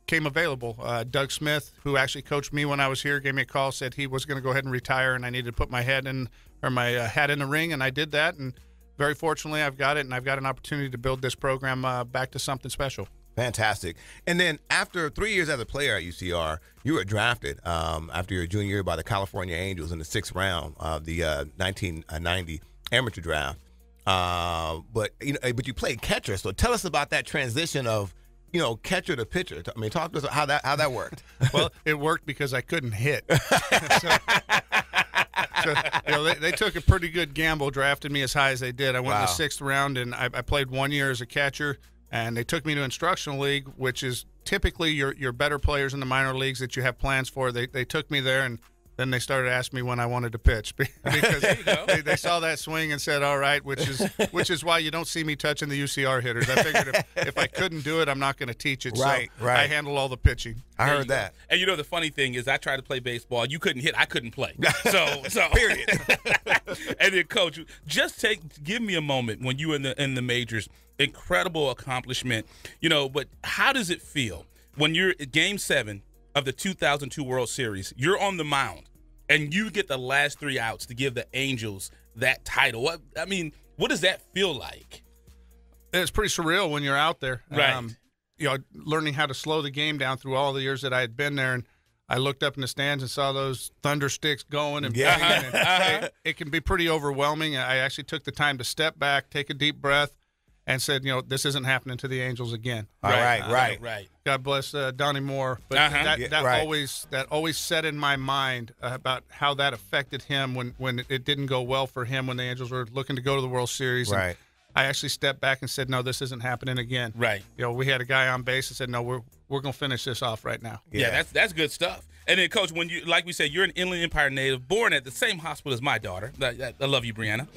came available. Doug Smith, who actually coached me when I was here, gave me a call, said he was going to go ahead and retire, and I needed to put my hat in the ring, and I did that. And very fortunately, I've got it, and I've got an opportunity to build this program back to something special. Fantastic. And then after 3 years as a player at UCR, you were drafted after your junior year by the California Angels in the 6th round of the 1990 amateur draft. But you played catcher. So tell us about that transition of catcher to pitcher. I mean, talk to us how that worked. Well, it worked because I couldn't hit. They took a pretty good gamble drafting me as high as they did. I went in the 6th round, and I played 1 year as a catcher, and they took me to instructional league, which is typically your better players in the minor leagues that you have plans for. They took me there, and then they started asking me when I wanted to pitch because they saw that swing and said, all right, which is why you don't see me touching the UCR hitters. I figured if I couldn't do it, I'm not going to teach it. Right. I handle all the pitching. I heard that. And the funny thing is I tried to play baseball. You couldn't hit. I couldn't play. So period. And then, Coach, just give me a moment when you were in the majors. Incredible accomplishment. But how does it feel when you're at Game 7 of the 2002 World Series? You're on the mound, and you get the last 3 outs to give the Angels that title. What does that feel like? It's pretty surreal when you're out there. Right. Learning how to slow the game down through all the years that I had been there, and I looked up in the stands and saw those thunder sticks going and banging. And it can be pretty overwhelming. I actually took the time to step back, take a deep breath, and said, this isn't happening to the Angels again. Right. God bless Donnie Moore. But that always set in my mind about how that affected him when it didn't go well for him when the Angels were looking to go to the World Series. Right. And I actually stepped back and said, no, this isn't happening again. Right. We had a guy on base and said, no, we're going to finish this off right now. Yeah, that's good stuff. And then, Coach, when like we said, you're an Inland Empire native, born at the same hospital as my daughter. I love you, Brianna.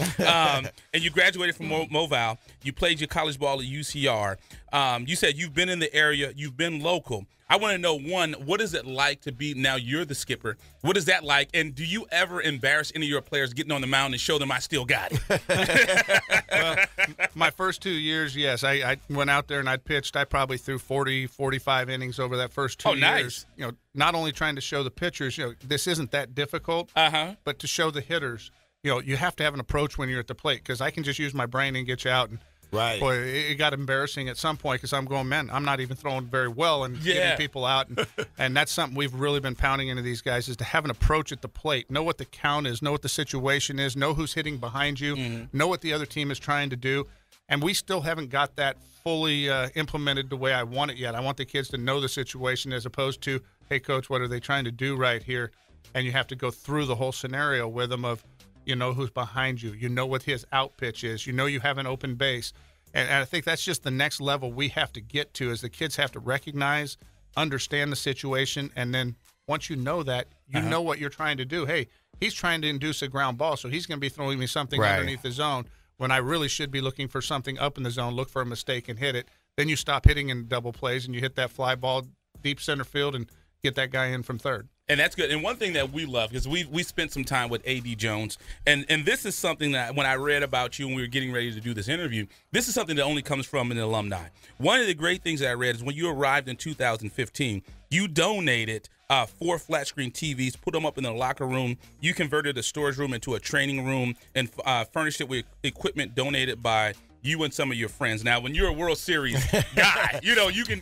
And you graduated from Moval. You played your college ball at UCR. You said you've been in the area. You've been local. I want to know, one, what is it like to be, now you're the skipper. What is that like? And do you ever embarrass any of your players getting on the mound and show them I still got it? Well, my first 2 years, yes. I went out there and I pitched. I probably threw 40, 45 innings over that first 2 years. Nice. Not only trying to show the pitchers, this isn't that difficult, but to show the hitters, you have to have an approach when you're at the plate, because I can just use my brain and get you out. And right. Boy, it got embarrassing at some point because I'm going, man, I'm not even throwing very well and getting people out. And that's something we've really been pounding into these guys, is to have an approach at the plate. Know what the count is, know what the situation is, know who's hitting behind you, know what the other team is trying to do. And we still haven't got that fully implemented the way I want it yet. I want the kids to know the situation as opposed to, hey, Coach, what are they trying to do right here? And you have to go through the whole scenario with them of, who's behind you. You know what his out pitch is. You have an open base. And I think that's just the next level we have to get to, is the kids have to recognize, understand the situation, and then once you know that, you know what you're trying to do. Hey, he's trying to induce a ground ball, so he's going to be throwing me something underneath the zone when I really should be looking for something up in the zone, look for a mistake and hit it. Then you stop hitting in double plays and you hit that fly ball deep center field and get that guy in from third. And that's good. And one thing that we love, because we spent some time with A.D. Jones, and this is something that when I read about you when we were getting ready to do this interview, this is something that only comes from an alumni. One of the great things that I read is when you arrived in 2015, you donated 4 flat screen TVs, put them up in the locker room. You converted a storage room into a training room and furnished it with equipment donated by you and some of your friends. Now, when you're a World Series guy, you can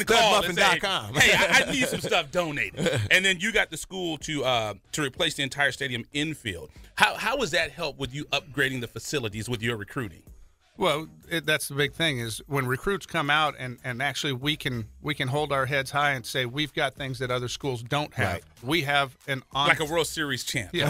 call and say, hey, I need some stuff donated. And then you got the school to replace the entire stadium infield. How has that helped with you upgrading the facilities with your recruiting? Well, that's the big thing, is when recruits come out and actually we can hold our heads high and say we've got things that other schools don't have. Right. We have like a World Series champ. Yeah.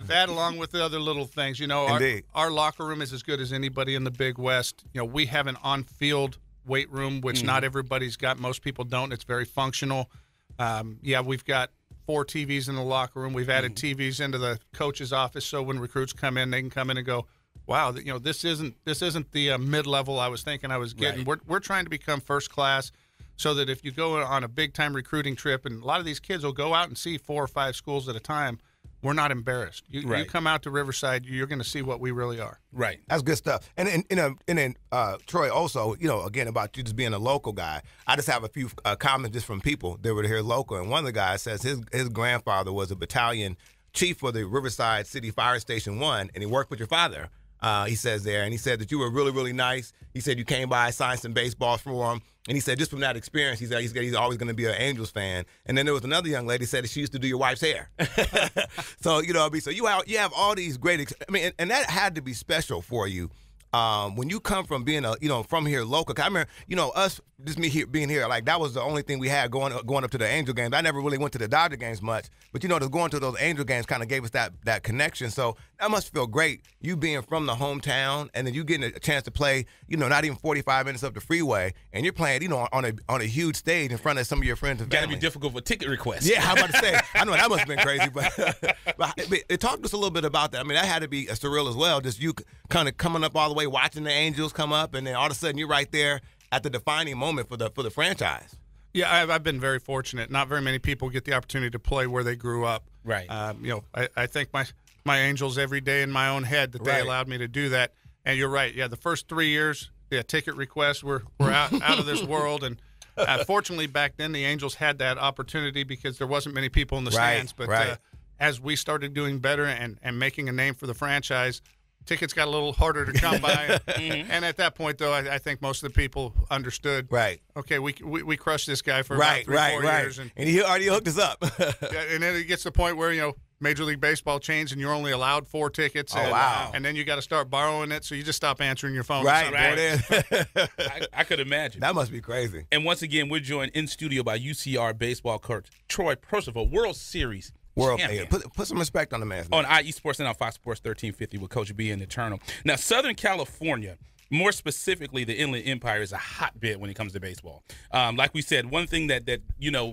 that along with the other little things. Our locker room is as good as anybody in the Big West. We have an on-field weight room, which not everybody's got. Most people don't. It's very functional. We've got 4 TVs in the locker room. We've added TVs into the coach's office, so when recruits come in, they can come in and go, wow, this isn't the mid-level I was thinking I was getting. Right. We're trying to become first class, so that if you go on a big-time recruiting trip, and a lot of these kids will go out and see 4 or 5 schools at a time, we're not embarrassed. You come out to Riverside, you're going to see what we really are. Right. That's good stuff. And then Troy, also, again, about you just being a local guy, I just have a few comments just from people that were here local. And one of the guys says his grandfather was a battalion chief for the Riverside City Fire Station 1, and he worked with your father. He says there, and he said that you were really, really nice. He said you came by, signed some baseballs for him, and he said just from that experience, he's always going to be an Angels fan. And then there was another young lady said that she used to do your wife's hair. So so you have all these great, and that had to be special for you. when you come from being from here local, 'cause I remember, us, just me here being here, like that was the only thing we had going up to the Angel games. I never really went to the Dodger games much, but just going to those Angel games kind of gave us that connection. So that must feel great, you being from the hometown, and then you getting a chance to play, not even 45 minutes up the freeway, and you're playing, on a huge stage in front of some of your friends and family. Got to be difficult for ticket requests. Yeah, I'm about to say, I know that must have been crazy, but it talked to us a little bit about that. I mean, that had to be surreal as well, just you kind of coming up all the way, watching the Angels come up, and then all of a sudden you're right there at the defining moment for the franchise. Yeah, I've been very fortunate. Not very many people get the opportunity to play where they grew up. Right. I think my Angels every day in my own head that they allowed me to do that. And you're right. Yeah, the first 3 years, ticket requests were out of this world. And fortunately, back then the Angels had that opportunity because there wasn't many people in the stands. But as we started doing better and making a name for the franchise, tickets got a little harder to come by. And at that point, though, I think most of the people understood. Right. Okay, we crushed this guy for about 3-4 years. And he already hooked us up. And then it gets to the point where, Major League Baseball changed and you're only allowed 4 tickets. Oh, wow. And then you got to start borrowing it, so you just stop answering your phone. Right. I could imagine. That must be crazy. And once again, we're joined in studio by UCR baseball coach Troy Percival, World Series champion. Put some respect on the man's name. On IE Sports and on Fox Sports 1350 with Coach B and Eternal. Now, Southern California, more specifically the Inland Empire, is a hotbed when it comes to baseball. Like we said, one thing that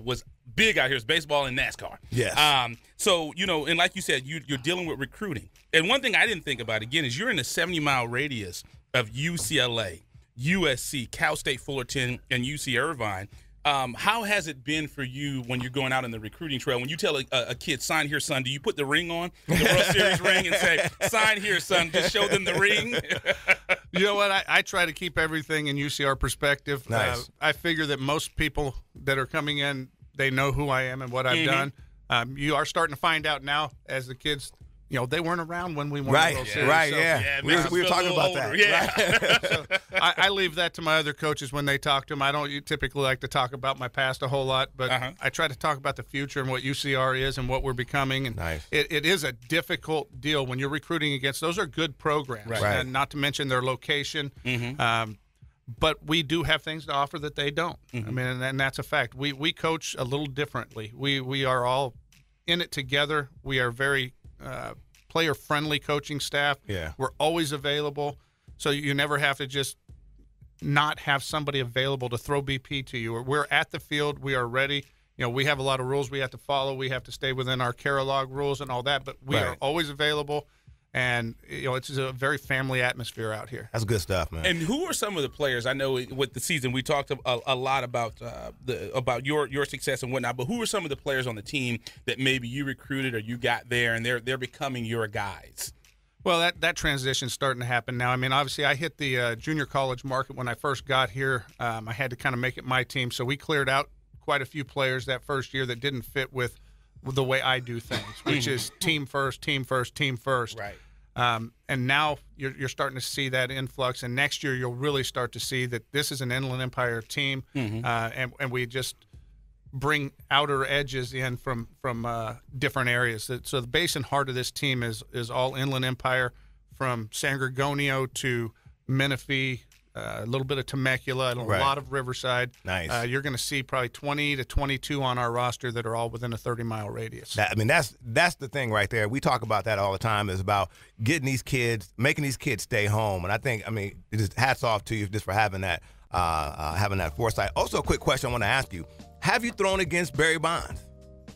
was big out here is baseball and NASCAR. Yes. So, and like you said, you're dealing with recruiting. And one thing I didn't think about, again, is you're in a 70-mile radius of UCLA, USC, Cal State Fullerton, and UC Irvine. How has it been for you when you're going out on the recruiting trail? When you tell a kid, sign here, son, do you put the ring on, the World Series ring, and say, sign here, son, just show them the ring? You know what? I try to keep everything in UCR perspective. Nice. I figure that most people that are coming in, they know who I am and what I've done. You are starting to find out now as the kids, they weren't around when we won the World Series. Right, so, yeah. We were talking about older. that. Yeah. So I leave that to my other coaches when they talk to them. I don't typically like to talk about my past a whole lot, but I try to talk about the future and what UCR is and what we're becoming. And nice. It is a difficult deal when you're recruiting against. Those are good programs, right. And not to mention their location. But we do have things to offer that they don't. I mean, and that's a fact. We coach a little differently. We are all in it together. We are very player-friendly coaching staff. Yeah. We're always available, so you never have to just not have somebody available to throw BP to you. We're at the field. We are ready. We have a lot of rules we have to follow. We have to stay within our Carolog rules and all that, but we are always available. And, it's a very family atmosphere out here. That's good stuff, man. And who are some of the players? I know with the season we talked a lot about your success and whatnot, but who are some of the players on the team that maybe you recruited or you got there and they're becoming your guys? Well, that transition's starting to happen now. I mean, obviously I hit the junior college market when I first got here. I had to kind of make it my team, so we cleared out quite a few players that first year that didn't fit with the way I do things, which is team first, team first, team first. Right. And now you're starting to see that influx, and next year you'll really start to see that this is an Inland Empire team, and we just bring outer edges in from different areas. So the base and heart of this team is all Inland Empire, from San Gorgonio to Menifee, a little bit of Temecula, and a lot of Riverside. Nice. You're going to see probably 20 to 22 on our roster that are all within a 30-mile radius. That's the thing right there. We talk about that all the time, is about getting these kids, making these kids stay home. And I think, just hats off to you just for having that foresight. Also, a quick question I want to ask you. Have you thrown against Barry Bonds?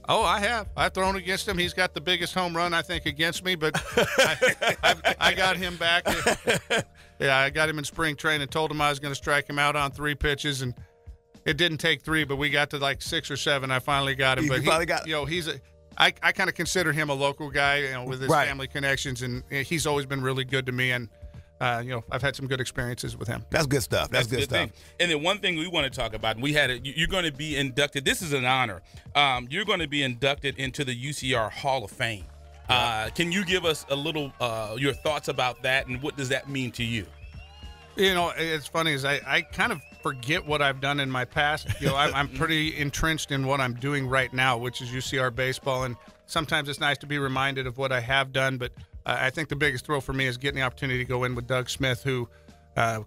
Oh, I have. I've thrown against him. He's got the biggest home run, I think, against me, but I got him back. Yeah, I got him in spring training, told him I was going to strike him out on 3 pitches, and it didn't take 3, but we got to like 6 or 7. I finally got him. I kind of consider him a local guy, with his family connections, and he's always been really good to me, and I've had some good experiences with him. That's good stuff. That's good stuff. And then one thing we want to talk about, you're going to be inducted. This is an honor. You're going to be inducted into the UCR Hall of Fame. Can you give us a little your thoughts about that, and what does that mean to you? It's funny is I kind of forget what I've done in my past. I'm pretty entrenched in what I'm doing right now, which is UCR baseball, and sometimes it's nice to be reminded of what I have done. But I think the biggest thrill for me is getting the opportunity to go in with Doug Smith, who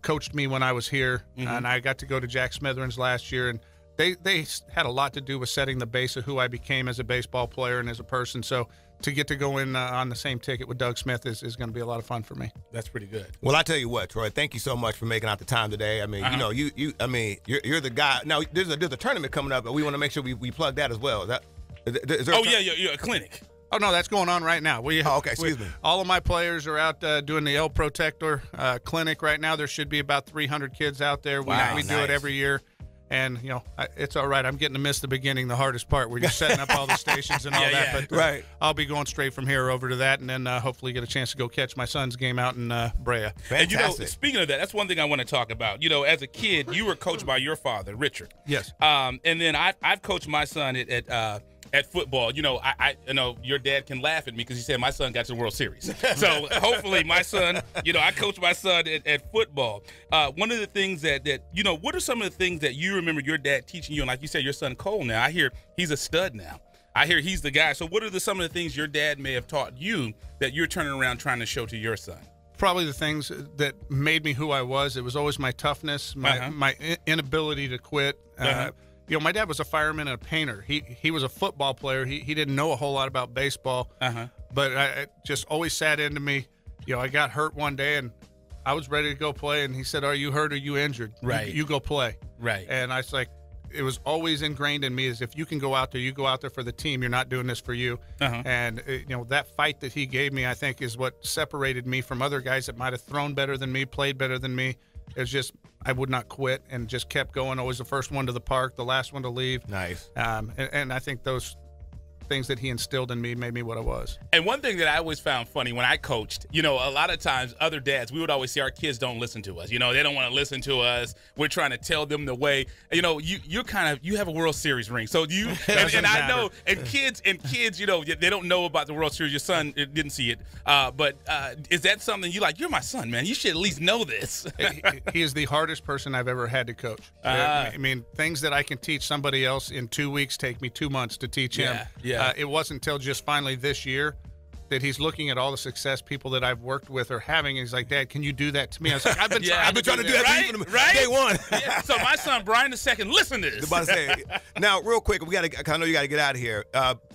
coached me when I was here, and I got to go to Jack Smitheren's last year, and they had a lot to do with setting the base of who I became as a baseball player and as a person. So to get to go in on the same ticket with Doug Smith is going to be a lot of fun for me. That's pretty good. Well, I tell you what, Troy, thank you so much for making out the time today. I mean, you know, you're the guy. Now, there's a tournament coming up, but we want to make sure we plug that as well. Is there a clinic. Oh, no, that's going on right now. Okay, excuse me. All of my players are out doing the El Protector clinic right now. There should be about 300 kids out there. We do it every year. And, you know, it's all right. I'm getting to miss the beginning, the hardest part, where you're setting up all the stations and all that. But I'll be going straight from here over to that, and then hopefully get a chance to go catch my son's game out in Brea. Fantastic. And, you know, speaking of that, that's one thing I want to talk about. You know, as a kid, you were coached by your father, Richard. Yes. And then I've coached my son at football. You know, I know your dad can laugh at me because he said my son got to the World Series. So hopefully my son, you know, I coach my son at football. One of the things that you know, what are some of the things that you remember your dad teaching you? And like you said, your son Cole now, I hear he's a stud now. I hear he's the guy. So what are some of the things your dad may have taught you that you're turning around trying to show to your son? Probably the things that made me who I was. It was always my toughness, my inability to quit. You know, my dad was a fireman and a painter. He was a football player. He didn't know a whole lot about baseball. But I just always sat into me. You know, I got hurt one day and I was ready to go play. And he said, "Are you hurt or you injured? Right. You go play." Right. And I was like, it was always ingrained in me is if you can go out there, you go out there for the team. You're not doing this for you. And, you know, that fight that he gave me, I think, is what separated me from other guys that might have thrown better than me, played better than me. It was just I would not quit and just kept going. Always the first one to the park, the last one to leave. Nice. And I think those things that he instilled in me made me what I was. And one thing that I always found funny when I coached, you know, a lot of times other dads, we would always say our kids don't listen to us. You know, they don't want to listen to us. We're trying to tell them the way. You know, you have a World Series ring. So you and I know and kids, you know, they don't know about the World Series. Your son didn't see it. But is that something you like? You're my son, man. You should at least know this. He is the hardest person I've ever had to coach. I mean, things that I can teach somebody else in 2 weeks take me 2 months to teach him. It wasn't until just finally this year that he's looking at all the success people that I've worked with are having. And he's like, "Dad, can you do that to me?" I was like, I've been trying to do that from day one. So my son, Brian II, listen to this. About to say, now, real quick, I know you got to get out of here.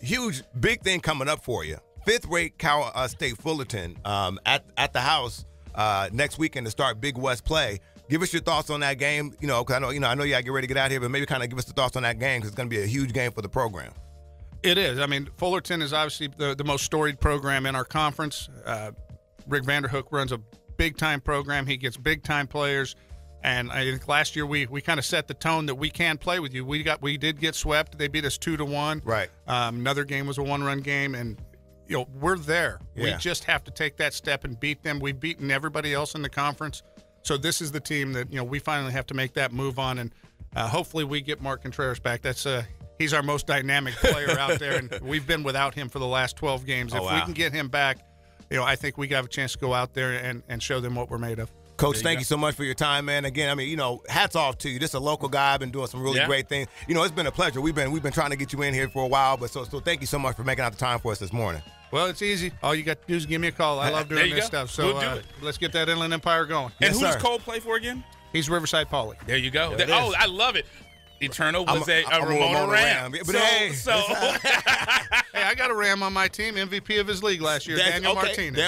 Huge, big thing coming up for you. 5th-rate Cal State Fullerton at the house next weekend to start Big West play. Give us your thoughts on that game. You know, because I know you got to get ready to get out of here, but maybe kind of give us the thoughts on that game because it's going to be a huge game for the program. It is. I mean, Fullerton is obviously the most storied program in our conference. Rick Vanderhook runs a big-time program. He gets big-time players. And I think last year we kind of set the tone that we can play with you. We did get swept. They beat us 2-1. Right. Another game was a one-run game. And, you know, we're there. Yeah. We just have to take that step and beat them. We've beaten everybody else in the conference. So this is the team that, you know, we finally have to make that move on. And hopefully we get Mark Contreras back. That's he's our most dynamic player out there, and we've been without him for the last 12 games. If we can get him back, you know, I think we have a chance to go out there and show them what we're made of. Coach, thank you so much for your time, man. Again, I mean, you know, hats off to you. Just a local guy, been doing some really great things. You know, it's been a pleasure. We've been trying to get you in here for a while, but so thank you so much for making out the time for us this morning. Well, it's easy. All you got to do is give me a call. I love doing this stuff. So let's get that Inland Empire going. And who does Cole play for again? He's Riverside Poly. There you go. I love it. Eternal was a Ramona Ram. But hey, I got a Ram on my team, MVP of his league last year, Daniel Martinez.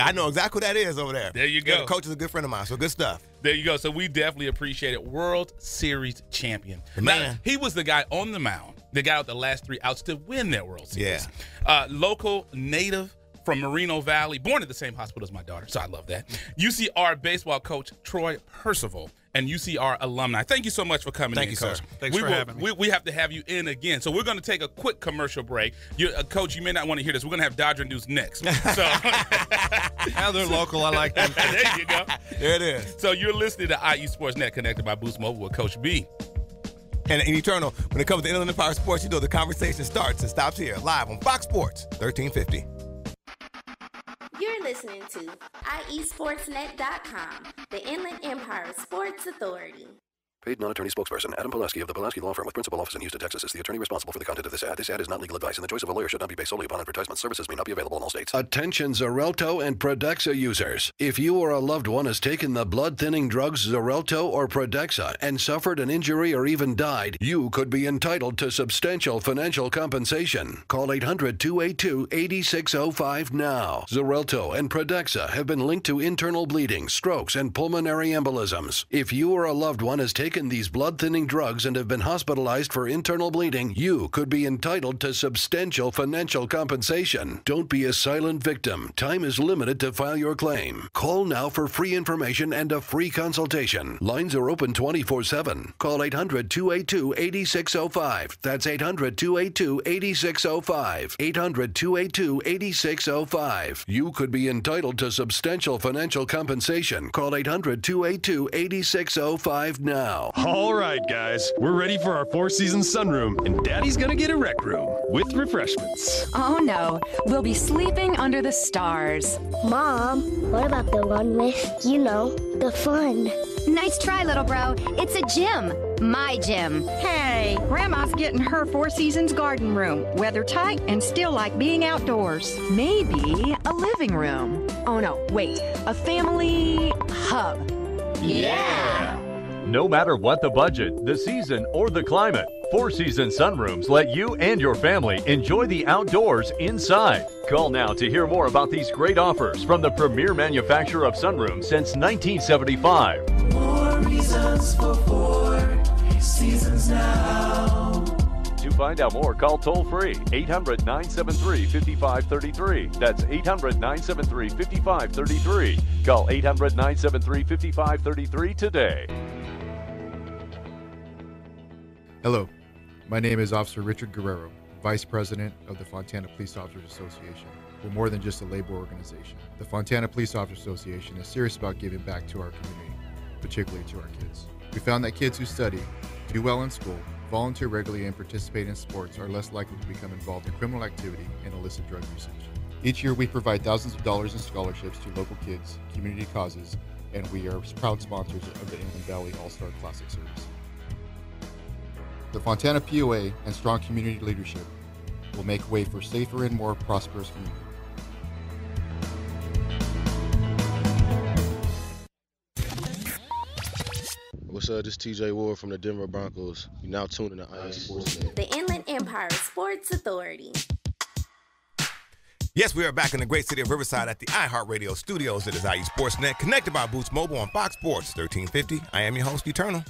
I know exactly who that is over there. There you go. The coach is a good friend of mine, so good stuff. There you go. So we definitely appreciate it. World Series champion. Man. Now, he was the guy on the mound that got out the last 3 outs to win that World Series. Yeah. Local native from Moreno Valley, born at the same hospital as my daughter, so I love that. UCR baseball coach Troy Percival and UCR alumni. Thank you so much for coming in, Thank you, Coach. sir. Thanks for having me. We have to have you in again. So we're going to take a quick commercial break. Coach, you may not want to hear this. We're going to have Dodger News next. So now they're local. I like them. There you go. There it is. So you're listening to IE Sports Net, connected by Boost Mobile with Coach B. And in Eternal, when it comes to Inland Empire Sports, you know the conversation starts and stops here, live on Fox Sports 1350. You're listening to IESportsNet.com, the Inland Empire Sports Authority. Paid non-attorney spokesperson Adam Pulaski of the Pulaski Law Firm with principal office in Houston, Texas is the attorney responsible for the content of this ad. This ad is not legal advice, and the choice of a lawyer should not be based solely upon advertisement. Services may not be available in all states. Attention Xarelto and Pradaxa users. If you or a loved one has taken the blood-thinning drugs Xarelto or Pradaxa and suffered an injury or even died, you could be entitled to substantial financial compensation. Call 800-282-8605 now. Xarelto and Pradaxa have been linked to internal bleeding, strokes, and pulmonary embolisms. If you or a loved one has taken these blood-thinning drugs and have been hospitalized for internal bleeding, you could be entitled to substantial financial compensation. Don't be a silent victim. Time is limited to file your claim. Call now for free information and a free consultation. Lines are open 24/7. Call 800-282-8605. That's 800-282-8605. 800-282-8605. You could be entitled to substantial financial compensation. Call 800-282-8605 now. All right, guys, we're ready for our four-season sunroom, and Daddy's gonna get a rec room with refreshments. Oh no, we'll be sleeping under the stars. Mom, what about the one with, the fun? Nice try, little bro. It's a gym. My gym. Hey, Grandma's getting her Four Seasons garden room. Weather tight and still like being outdoors. Maybe a living room. Oh no, wait, a family hub. Yeah! No matter what the budget, the season, or the climate, Four Seasons Sunrooms let you and your family enjoy the outdoors inside. Call now to hear more about these great offers from the premier manufacturer of sunrooms since 1975. More reasons for Four Seasons now. To find out more, call toll-free 800-973-5533. That's 800-973-5533. Call 800-973-5533 today. Hello, my name is Officer Richard Guerrero, Vice President of the Fontana Police Officers Association. We're more than just a labor organization. The Fontana Police Officers Association is serious about giving back to our community, particularly to our kids. We found that kids who study, do well in school, volunteer regularly, and participate in sports are less likely to become involved in criminal activity and illicit drug usage. Each year we provide thousands of dollars in scholarships to local kids, community causes, and we are proud sponsors of the Inland Valley All-Star Classic Series. The Fontana POA and strong community leadership will make way for safer and more prosperous community. What's up? This is TJ Ward from the Denver Broncos. You're now tuned in to IE Sportsnet. The Inland Empire Sports Authority. Yes, we are back in the great city of Riverside at the iHeartRadio studios. It is IE Sportsnet, connected by Boost Mobile on Fox Sports 1350. I am your host, Eternal.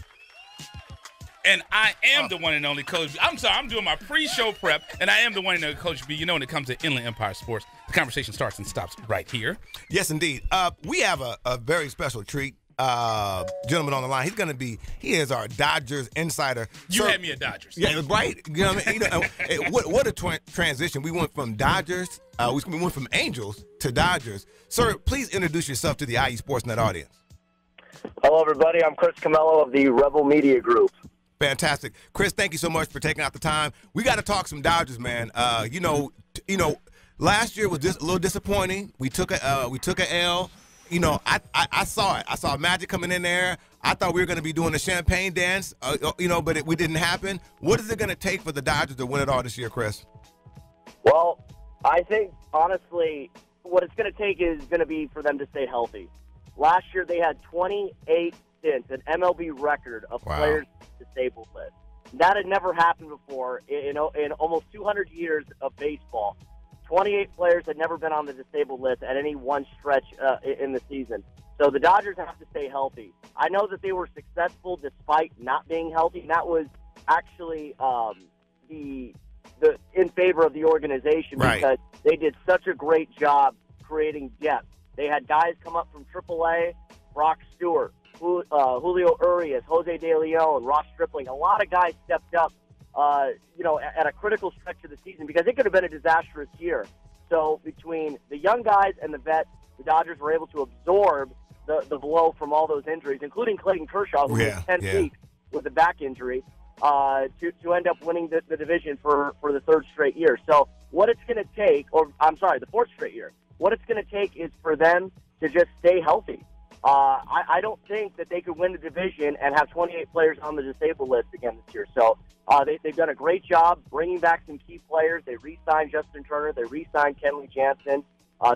And I am the one and only Coach B. I'm sorry, I'm doing my pre-show prep, and I am the one and only Coach B. You know, when it comes to Inland Empire Sports, the conversation starts and stops right here. Yes, indeed. We have a very special treat. Gentleman on the line. He is our Dodgers insider. You had me at Dodgers. Yeah, right. You know what I mean? What a transition. We went from Dodgers, we went from Angels to Dodgers. Sir, please introduce yourself to the IE Sportsnet audience. Hello, everybody. I'm Chris Camello of the Rebel Media Group. Fantastic. Chris, thank you so much for taking out the time. We got to talk some Dodgers, man. Last year was just a little disappointing. We took a L. I saw it. I saw Magic coming in there. I thought we were going to be doing a champagne dance, but it didn't happen. What is it going to take for the Dodgers to win it all this year, Chris? Well, I think, honestly, what it's going to take is going to be for them to stay healthy. Last year they had 28 stints, an MLB record of players disabled list. That had never happened before in almost 200 years of baseball. 28 players had never been on the disabled list at any one stretch in the season. So the Dodgers have to stay healthy. I know that they were successful despite not being healthy, and that was actually in favor of the organization because they did such a great job creating depth. They had guys come up from AAA, Brock Stewart, Julio Urias, Jose De Leon, Ross Stripling. A lot of guys stepped up, at a critical stretch of the season because it could have been a disastrous year. So between the young guys and the vets, the Dodgers were able to absorb the blow from all those injuries, including Clayton Kershaw, who was 10 weeks with a back injury, to end up winning the division for the third straight year. So what it's going to take, the fourth straight year, what it's going to take is for them to just stay healthy. I don't think that they could win the division and have 28 players on the disabled list again this year. So they've done a great job bringing back some key players. They re-signed Justin Turner. They re-signed Kenley Jansen.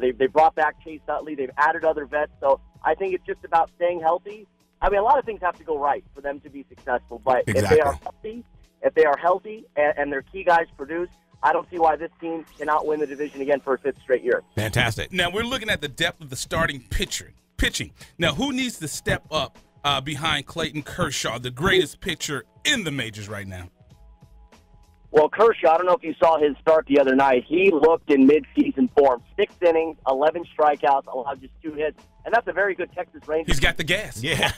They brought back Chase Utley. They've added other vets. So I think it's just about staying healthy. I mean, a lot of things have to go right for them to be successful. But if they are healthy and their key guys produce, I don't see why this team cannot win the division again for a 5th straight year. Fantastic. Now, we're looking at the depth of the starting pitching. Now, who needs to step up behind Clayton Kershaw, the greatest pitcher in the majors right now? Well, Kershaw, I don't know if you saw his start the other night. He looked in midseason form. 6 innings, 11 strikeouts, allowed just 2 hits. And that's a very good Texas Ranger. He's got the gas. Yeah.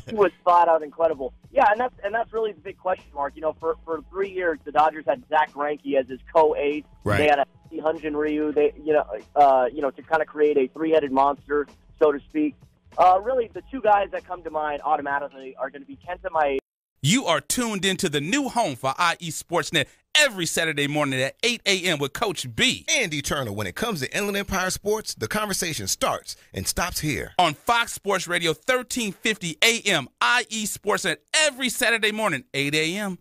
He was flat out incredible. Yeah, and that's really the big question mark. You know, for 3 years, the Dodgers had Zach Greinke as his co-ace. Right. They had a Hyun-Jin Ryu. They, to kind of create a 3-headed monster, so to speak. Really, the 2 guys that come to mind automatically are going to be Kenta Maeda. You are tuned into the new home for IE Sportsnet every Saturday morning at 8 a.m. with Coach B. Andy Turner. When it comes to Inland Empire sports, the conversation starts and stops here. On Fox Sports Radio 1350 AM, IE Sportsnet every Saturday morning, 8 a.m.